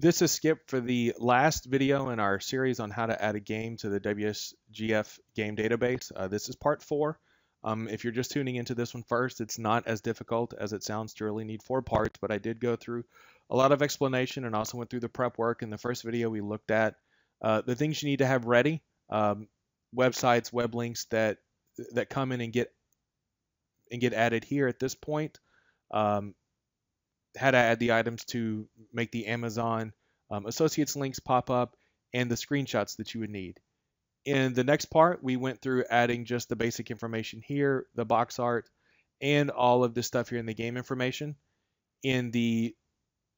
This is Skip for the last video in our series on how to add a game to the WSGF game database. This is part 4. If you're just tuning into this one first, it's not as difficult as it sounds to really need 4 parts, but I did go through a lot of explanation and also went through the prep work. In the first video, we looked at the things you need to have ready, websites, web links that come in and get added here at this point. How to add the items to make the Amazon associates links pop up, and the screenshots that you would need. In the next part, we went through adding just the basic information here, the box art, and all of this stuff here in the game information. In the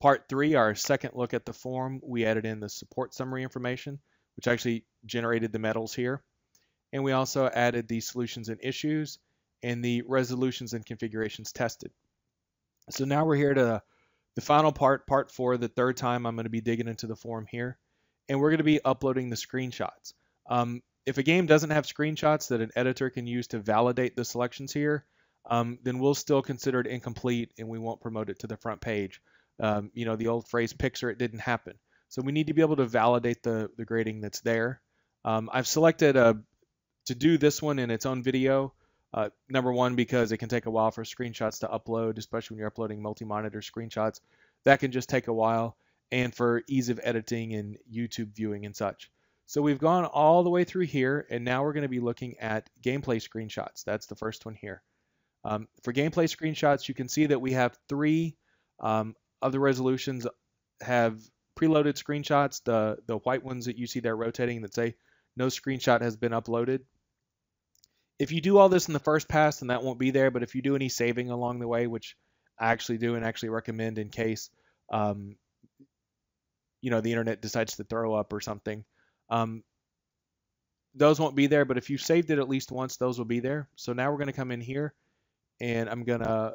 part 3, our second look at the form, we added in the support summary information, which actually generated the medals here. And we also added the solutions and issues and the resolutions and configurations tested. So now we're here to the final part, part 4, the third time I'm going to be digging into the form here, and we're going to be uploading the screenshots. If a game doesn't have screenshots that an editor can use to validate the selections here, then we'll still consider it incomplete and we won't promote it to the front page. The old phrase, picture it didn't happen. So we need to be able to validate the grading that's there. I've selected to do this one in its own video. Number one, because it can take a while for screenshots to upload, especially when you're uploading multi-monitor screenshots. That can just take a while, and for ease of editing and YouTube viewing and such. So we've gone all the way through here, and now we're going to be looking at gameplay screenshots. That's the first one here. For gameplay screenshots, you can see that we have 3 of the resolutions have preloaded screenshots, the white ones that you see there rotating that say no screenshot has been uploaded. If you do all this in the first pass, then that won't be there, but if you do any saving along the way, which I actually do and actually recommend in case the internet decides to throw up or something, those won't be there, but if you've saved it at least once, those will be there. So now we're going to come in here, and I'm going to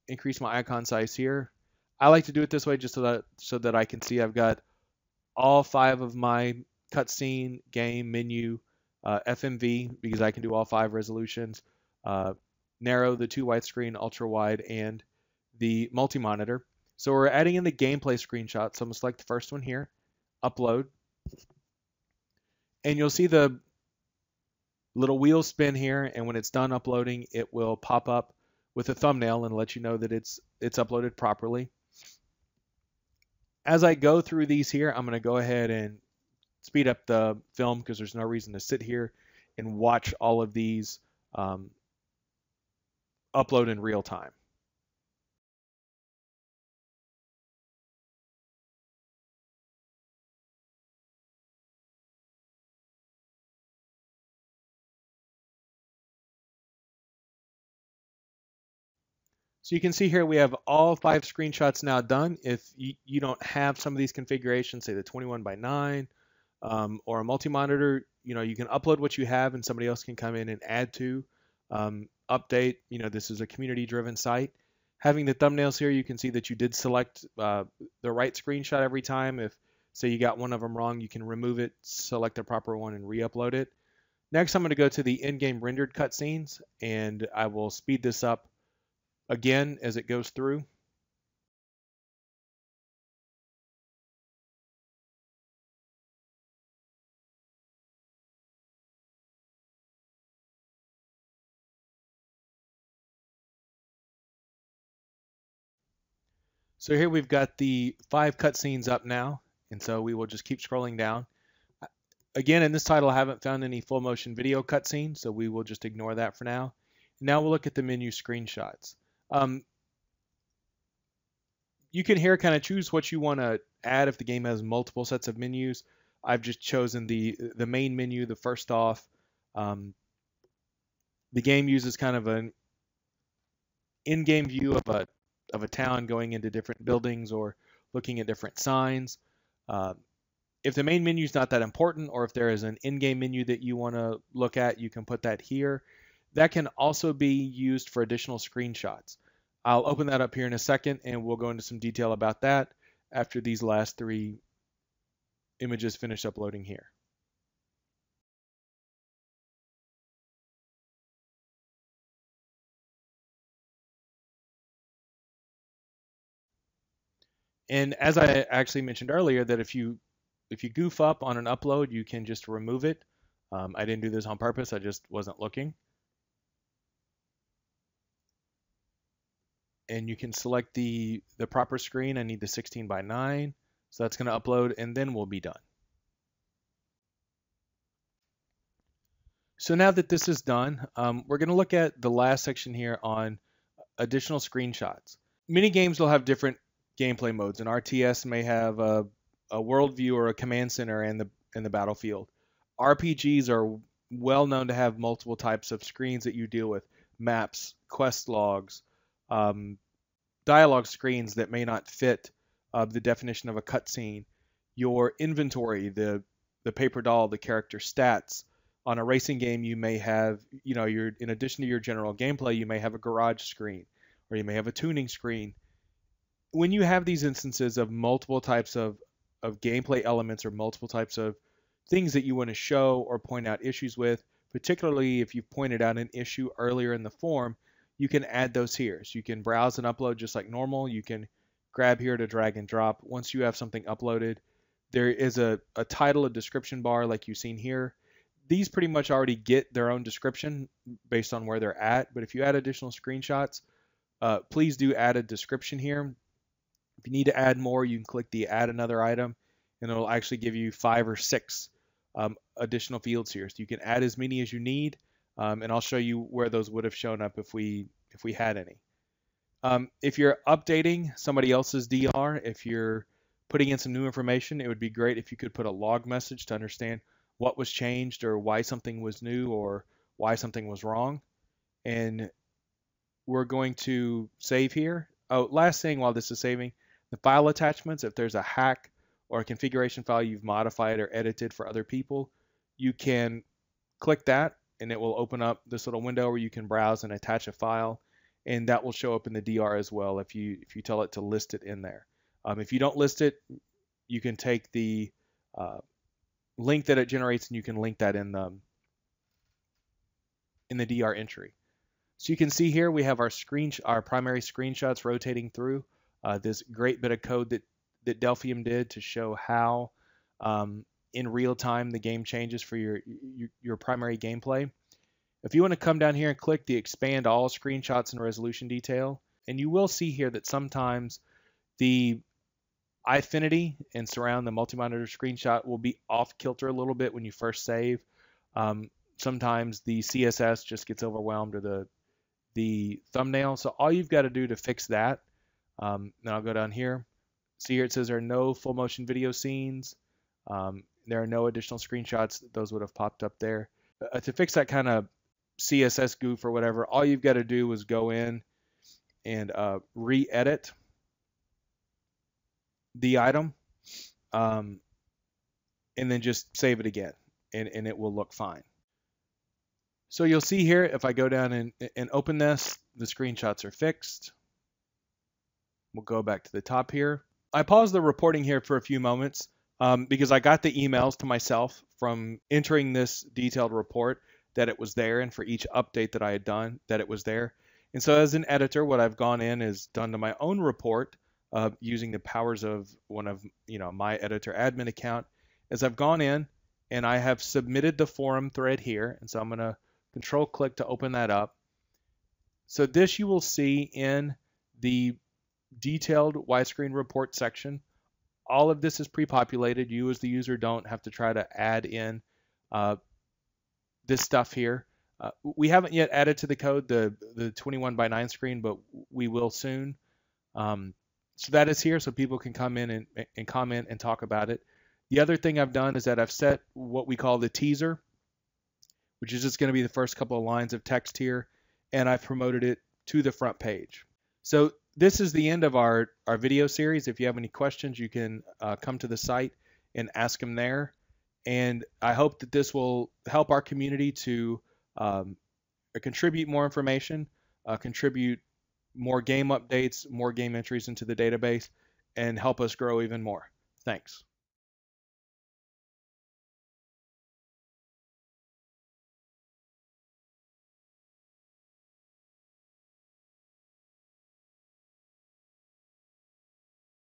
increase my icon size here. I like to do it this way just so that I can see I've got all 5 of my cutscene, game, menu, FMV, because I can do all 5 resolutions, narrow, the 2 widescreen, ultra wide, and the multi-monitor. So we're adding in the gameplay screenshot. So I'm going to select the first one here, upload, and you'll see the little wheel spin here, and when it's done uploading, it will pop up with a thumbnail and let you know that it's uploaded properly. As I go through these here, I'm going to go ahead and speed up the film because there's no reason to sit here and watch all of these upload in real time. So you can see here we have all 5 screenshots now done. If you don't have some of these configurations, say the 21:9 or a multi-monitor, you can upload what you have and somebody else can come in and add to, update. This is a community-driven site. Having the thumbnails here, you can see that you did select the right screenshot every time. If, say, you got one of them wrong, you can remove it, select the proper one, and re-upload it. Next, I'm going to go to the in-game rendered cutscenes, and I will speed this up again as it goes through. So here we've got the 5 cutscenes up now, and so we will just keep scrolling down. Again, in this title, I haven't found any full motion video cutscenes, so we will just ignore that for now. Now we'll look at the menu screenshots. You can here kind of choose what you want to add if the game has multiple sets of menus. I've just chosen the main menu, the first off. The game uses kind of an in-game view of a town going into different buildings or looking at different signs. If the main menu is not that important, or if there is an in-game menu that you want to look at, you can put that here. That can also be used for additional screenshots. I'll open that up here in a second, and we'll go into some detail about that after these last 3 images finish uploading here. And as I actually mentioned earlier, that if you goof up on an upload, you can just remove it. I didn't do this on purpose. I just wasn't looking. And you can select the proper screen. I need the 16 by 9. So that's going to upload, and then we'll be done. So now that this is done, we're going to look at the last section here on additional screenshots. Many games will have different gameplay modes. An RTS may have a world view or a command center in the battlefield. RPGs are well known to have multiple types of screens that you deal with: maps, quest logs, um, dialogue screens that may not fit the definition of a cutscene, your inventory, the paper doll, the character stats. On a racing game, you may have, your in addition to your general gameplay, you may have a garage screen, or you may have a tuning screen. When you have these instances of multiple types of gameplay elements or multiple types of things that you want to show or point out issues with, particularly if you've pointed out an issue earlier in the form, you can add those here. So you can browse and upload just like normal. You can grab here to drag and drop. Once you have something uploaded, there is a title, a description bar like you've seen here. These pretty much already get their own description based on where they're at. But if you add additional screenshots, please do add a description here. If you need to add more, you can click the add another item, and it'll actually give you 5 or 6 additional fields here. So you can add as many as you need, and I'll show you where those would have shown up if we had any. If you're updating somebody else's DR, if you're putting in some new information, it would be great if you could put a log message to understand what was changed or why something was new or why something was wrong. And we're going to save here. Oh, last thing while this is saving, the file attachments, if there's a hack or a configuration file you've modified or edited for other people, you can click that and it will open up this little window where you can browse and attach a file, and that will show up in the DR as well if you tell it to list it in there. If you don't list it, you can take the link that it generates and you can link that in the DR entry. So you can see here we have our primary screenshots rotating through this great bit of code that Delphium did to show how in real time the game changes for your primary gameplay. If you want to come down here and click the expand all screenshots and resolution detail, and you will see here that sometimes the Eyefinity and surround the multi-monitor screenshot will be off kilter a little bit when you first save. Sometimes the CSS just gets overwhelmed, or the thumbnail. So all you've got to do to fix that, now I'll go down here. See here it says there are no full motion video scenes. There are no additional screenshots. Those would have popped up there. To fix that kind of CSS goof or whatever, all you've got to do is go in and re-edit the item, and then just save it again, and it will look fine. So you'll see here, if I go down and open this, the screenshots are fixed. We'll go back to the top here. I paused the reporting here for a few moments because I got the emails to myself from entering this detailed report that it was there, and for each update that I had done, that it was there. And so as an editor, what I've gone in is done to my own report using the powers of one of my editor admin account, as I've gone in and I have submitted the forum thread here. And so I'm going to control click to open that up. So this you will see in the detailed widescreen report section. All of this is pre-populated. You as the user don't have to try to add in this stuff here. We haven't yet added to the code the 21 by 9 screen, but we will soon. So that is here, so people can come in and comment and talk about it. The other thing I've done is that I've set what we call the teaser, which is just going to be the first couple of lines of text here, and I've promoted it to the front page. So this is the end of our video series. If you have any questions, you can come to the site and ask them there. And I hope that this will help our community to contribute more information, contribute more game updates, more game entries into the database, and help us grow even more. Thanks.